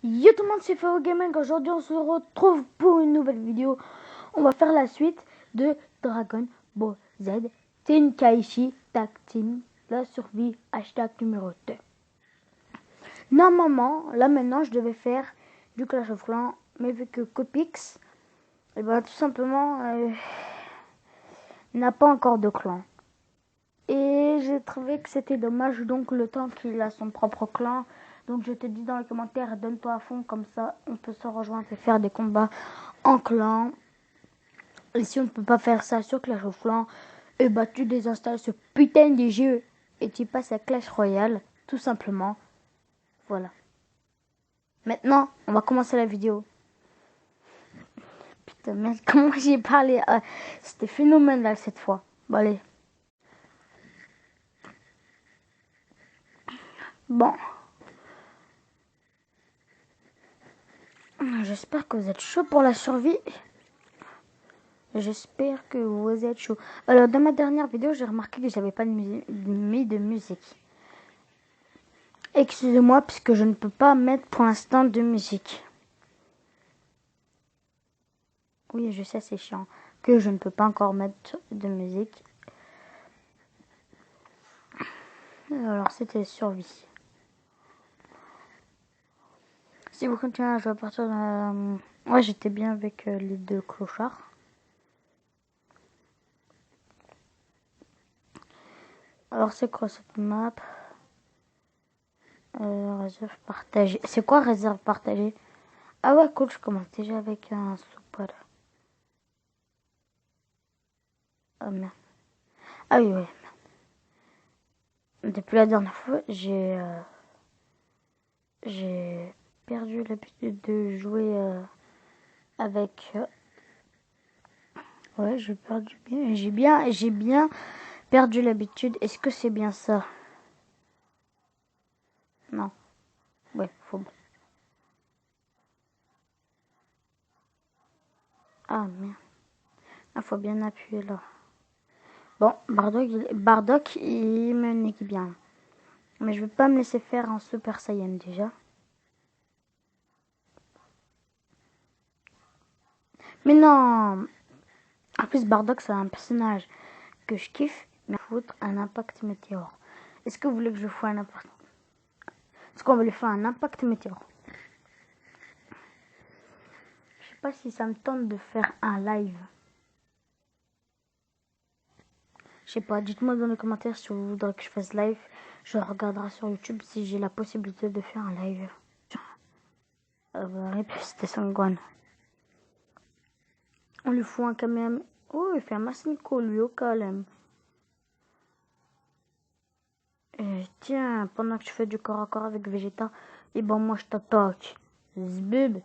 Yo tout le monde, c'est Fao Gaming. Aujourd'hui on se retrouve pour une nouvelle vidéo. On va faire la suite de Dragon Ball Z Tenkaichi Tag Team, la survie hashtag numéro 2. Normalement, là maintenant je devais faire du Clash of Clans, mais vu que Copix, et ben, tout simplement n'a pas encore de clan. Et j'ai trouvé que c'était dommage, donc le temps qu'il a son propre clan. Donc je te dis dans les commentaires, donne-toi à fond, comme ça on peut se rejoindre et faire des combats en clan. Et si on ne peut pas faire ça sur Clash of Clans, et bah tu désinstalles ce putain de jeu et tu passes à Clash Royale, tout simplement. Voilà. Maintenant, on va commencer la vidéo. Putain, merde, comment j'ai parlé. C'était phénoménal cette fois. Bon, allez. Bon. J'espère que vous êtes chaud pour la survie. J'espère que vous êtes chaud. Alors, dans ma dernière vidéo, j'ai remarqué que j'avais pas mis de musique. Excusez-moi, puisque je ne peux pas mettre pour l'instant de musique. Oui, je sais, c'est chiant. Que je ne peux pas encore mettre de musique. Alors, c'était survie. Si vous continuez à jouer à partir de la... Ouais, j'étais bien avec les deux clochards. Alors, c'est quoi cette map? Réserve partagée. C'est quoi réserve partagée? Ah ouais, cool, je commence déjà avec un soupal. Ah merde. Ah oui, oui. Depuis la dernière fois, j'ai perdu l'habitude de jouer avec... ouais, j'ai perdu bien. J'ai bien perdu l'habitude. Est-ce que c'est bien ça? Non. Ouais, faut... Ah merde. Ah, faut bien appuyer là. Bon, Bardock, il me nique bien. Mais je vais pas me laisser faire en Super Saiyan déjà. Mais non. En plus, Bardock, c'est un personnage que je kiffe. Mais foutre un impact météore. Est-ce que vous voulez que je fasse un impact? Est-ce qu'on va lui faire un impact météore? Je sais pas si ça me tente de faire un live. Je sais pas, dites-moi dans les commentaires si vous voudrez que je fasse live. Je regarderai sur YouTube si j'ai la possibilité de faire un live. Et puis c'était Sangwan. On lui fout un Kamehameha. Oh, il fait un Masnico lui au calme. Tiens, pendant que tu fais du corps à corps avec Vegeta, et ben moi je t'attaque. Zbub.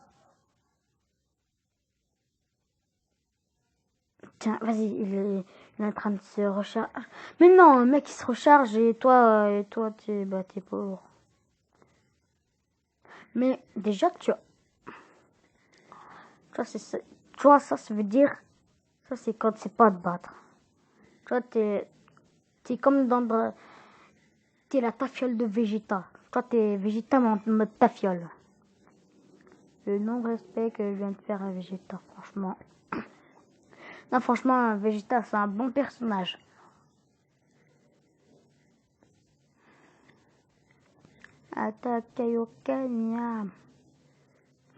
Tiens, vas-y, il est en train de se recharger. Mais non, le mec il se recharge et toi t'es pauvre. Mais déjà tu vois, ça veut dire, ça c'est quand c'est pas de battre. Toi t'es comme t'es la tafiole de Vegeta. Toi t'es Vegeta mais en mode tafiole. Le non-respect que je viens de faire à Vegeta, franchement. Non, franchement, Vegeta, c'est un bon personnage. Attaque Kaioken. En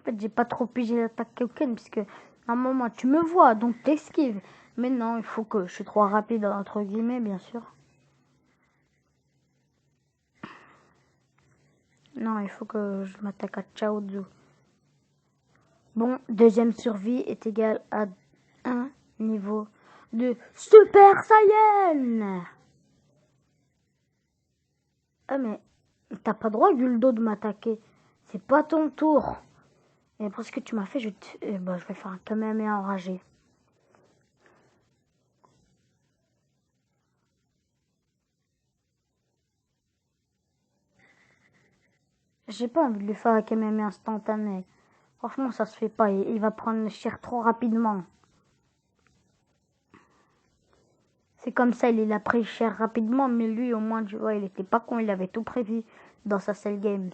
fait, j'ai pas trop pigé l'attaque Kaioken, puisque à un moment, tu me vois, donc t'esquives. Mais non, il faut que je suis trop rapide, entre guillemets, bien sûr. Non, il faut que je m'attaque à Chaozu. Bon, deuxième survie est égale à un niveau de Super Saiyan. Ah mais t'as pas droit, Guldo, de m'attaquer. C'est pas ton tour. Et après ce que tu m'as fait, je vais faire un Kamehameha enragé. J'ai pas envie de lui faire un Kamehameha instantané. Franchement, ça se fait pas. Il va prendre cher trop rapidement. C'est comme ça, il a pris cher rapidement, mais lui, au moins, tu vois, il était pas con. Il avait tout prévu dans sa Cell Games.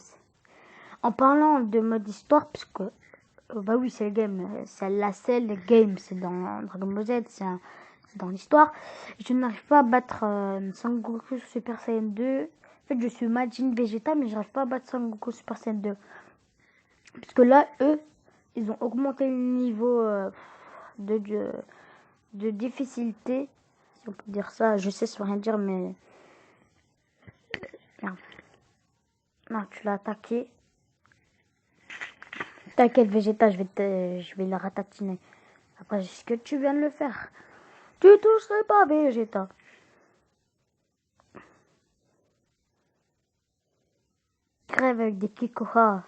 En parlant de mode histoire, parce que bah oui, c'est le game, c'est le game, c'est dans Dragon Ball Z, c'est dans l'histoire. Je n'arrive pas à battre Sangoku Super Saiyan 2. En fait, je suis Majin Vegeta, mais j'arrive pas à battre Sangoku Super Saiyan 2. Parce que là, eux, ils ont augmenté le niveau de, de difficulté, si on peut dire ça. Je sais, ça veut rien dire, mais... Merde. Non, tu l'as attaqué. T'inquiète, Vegeta, je vais le ratatiner. Après, ce que tu viens de le faire. Tu toucherais pas, Vegeta. Crève avec des Kikoha.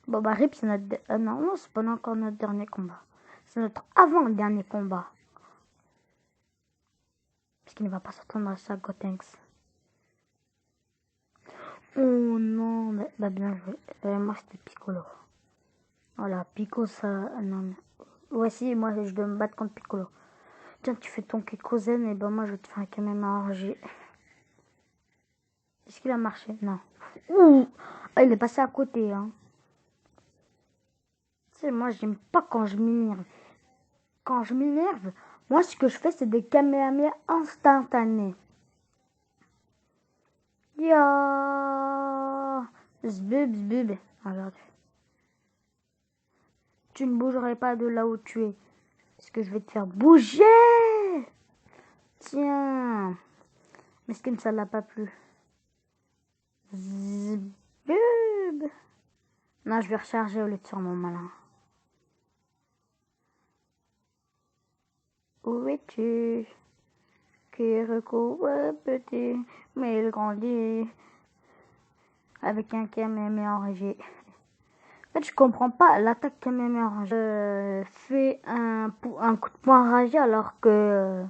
Bon, bah, Rip, c'est notre... non, non, c'est pas encore notre dernier combat. C'est notre avant-dernier combat. Parce qu'il ne va pas s'attendre à ça, Gotenks. Oh non, mais, bah bien joué. Moi, c'était Piccolo. Voilà, Pico, ça... non, ouais, si, moi, je dois me battre contre Piccolo. Tiens, tu fais ton Kikozen, et ben moi, je vais te faire un Kamehameha. Est-ce qu'il a marché? Non. Ouh, ah, il est passé à côté, hein. Tu sais, moi, j'aime pas quand je m'énerve. Quand je m'énerve, moi, ce que je fais, c'est des Kamehameha instantanés. Ya zbub, zbub. Regarde. Tu ne bougerais pas de là où tu es. Parce que je vais te faire bouger. Tiens. Mais ce que ça l'a pas plu. Zbub. Non, je vais recharger au lieu de faire mon malin. Où es-tu? Kiriko, ouais, petit, mais il grandit avec un Kamehameha enragé. En fait, je comprends pas l'attaque Kamehameha enragé. Fait un coup de poing enragé alors que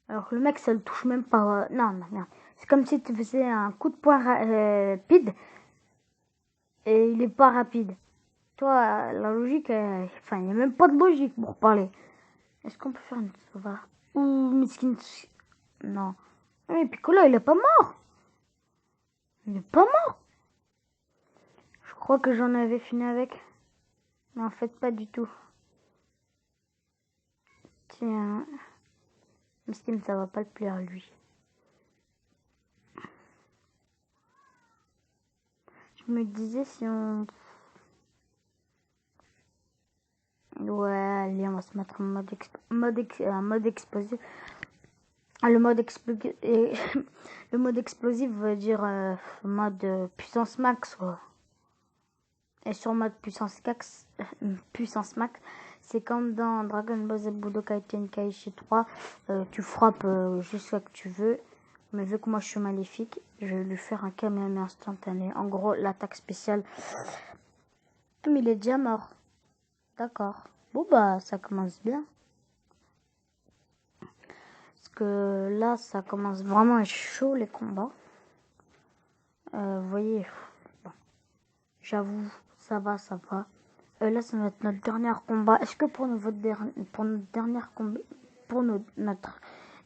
le mec, ça le touche même pas. Non, non, non. C'est comme si tu faisais un coup de poing rapide et il est pas rapide. Tu vois, la logique, enfin, il n'y a même pas de logique pour parler. Est-ce qu'on peut faire une sauvegarde? Ouh, Miskin. Non. Mais Piccolo, il est pas mort. Il est pas mort. Je crois que j'en avais fini avec. Mais en fait, pas du tout. Tiens. Miskin, ça va pas le plaire, lui. Je me disais si on... Ouais, allez, on va se mettre en mode explosif. Le mode explosif... le mode explosif veut dire mode puissance max, quoi. Et sur mode puissance max, c'est comme dans Dragon Ball Z Budokai Tenkaichi 3, tu frappes jusqu'à que tu veux, mais vu que moi je suis maléfique, je vais lui faire un Kamehameha instantané. En gros, l'attaque spéciale. Mais il est déjà mort. D'accord. Bon bah, ça commence bien. Parce que là, ça commence vraiment à être chaud les combats. Vous voyez, bon, j'avoue, ça va, ça va. Là, ça va être notre dernier combat. Est-ce que pour notre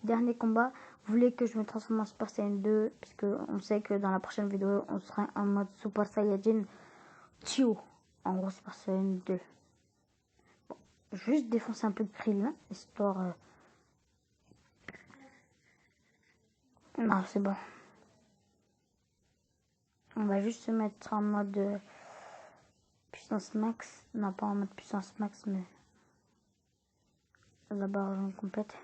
dernier combat, vous voulez que je me transforme en Super Saiyan 2? Puisque on sait que dans la prochaine vidéo, on sera en mode Super Saiyajin Tio. En gros, Super Saiyan 2. Bon, juste défoncer un peu de Krillin, histoire... Non, c'est bon. On va juste se mettre en mode puissance max. Non, pas en mode puissance max, mais... la barre complète.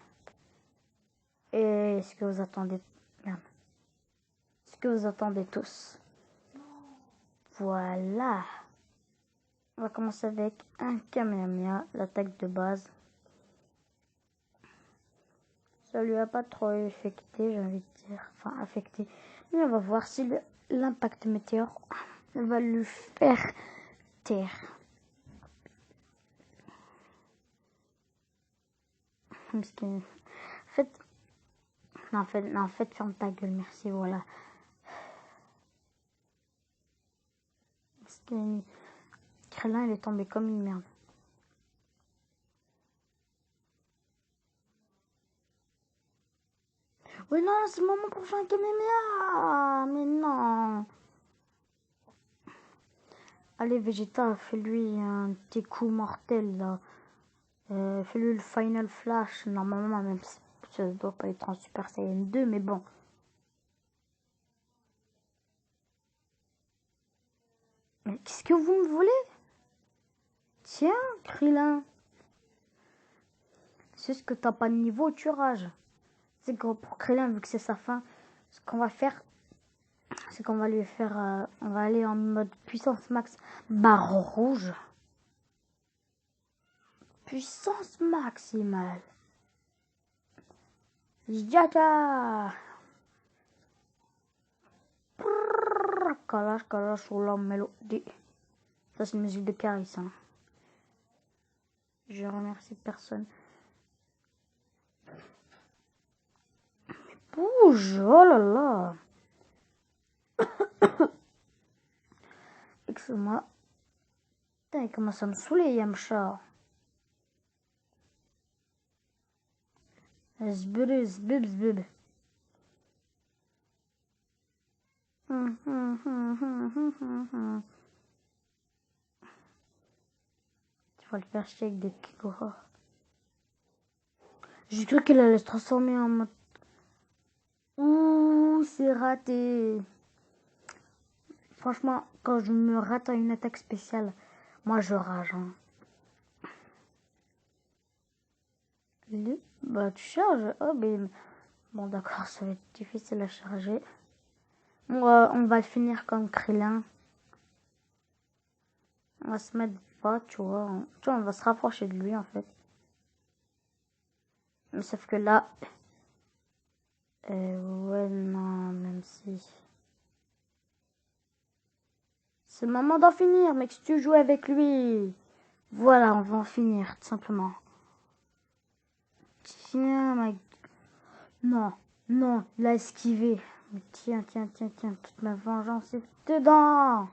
Et est-ce que vous attendez... Merde. Est-ce que vous attendez tous? Voilà. On va commencer avec un Kamehameha, l'attaque de base. Ça lui a pas trop affecté, j'ai envie de dire. Enfin, affecté. Mais on va voir si l'impact météore va lui faire taire. Parce que... En fait... Non, en fait, ferme ta gueule, merci, voilà. Parce que... Krillin, il est tombé comme une merde. Oui, non, c'est le moment pour faire un Kamehameha. Mais non. Allez, Vegeta, fais-lui un petit coup mortel, là. Fais-lui le Final Flash. Normalement, même si ça ne doit pas être en Super Saiyan 2, mais bon. Mais qu'est-ce que vous me voulez? Tiens, Krillin. C'est ce que t'as pas de niveau, tu rages. C'est que pour Krillin, vu que c'est sa fin, ce qu'on va faire, c'est qu'on va lui faire... on va aller en mode puissance max barre rouge. Puissance maximale. Jaja. Kalash, Kalash, ou la mélodie. Ça, c'est une musique de Caris. Hein. Je remercie personne. Mais bouge, oh là là. Excuse-moi. Putain, il commence à me saouler, Yamcha. Zbub, zbub, zbub. Tu vas le faire chier avec des Kikora. J'ai cru qu'il allait se transformer en mode... Ouh, c'est raté. Franchement, quand je me rate à une attaque spéciale, moi je rage. Hein. Bah tu charges. Oh, ben... Bon d'accord, ça va être difficile à charger. On va le finir comme Krillin. On va se mettre pas, tu vois. Tu vois, on va se rapprocher de lui en fait. Mais sauf que là... ouais, non, même si... C'est le moment d'en finir, mec, si tu joues avec lui. Voilà, on va en finir, tout simplement. Tiens, mec. Non, non, il a esquivé. Mais tiens, tiens, tiens, tiens, toute ma vengeance est dedans.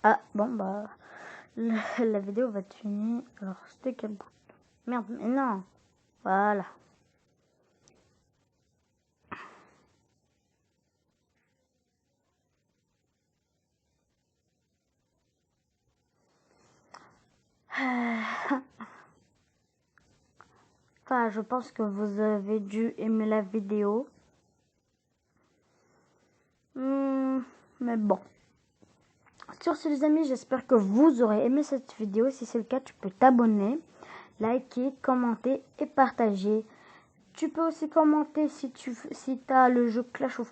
Ah, bon, bah... La vidéo va être finie. Alors, c'était quel bout? Merde, mais non. Voilà. Enfin, je pense que vous avez dû aimer la vidéo. Mais bon. Sur ce les amis, j'espère que vous aurez aimé cette vidéo. Si c'est le cas, tu peux t'abonner, liker, commenter et partager. Tu peux aussi commenter si tu as le jeu Clash of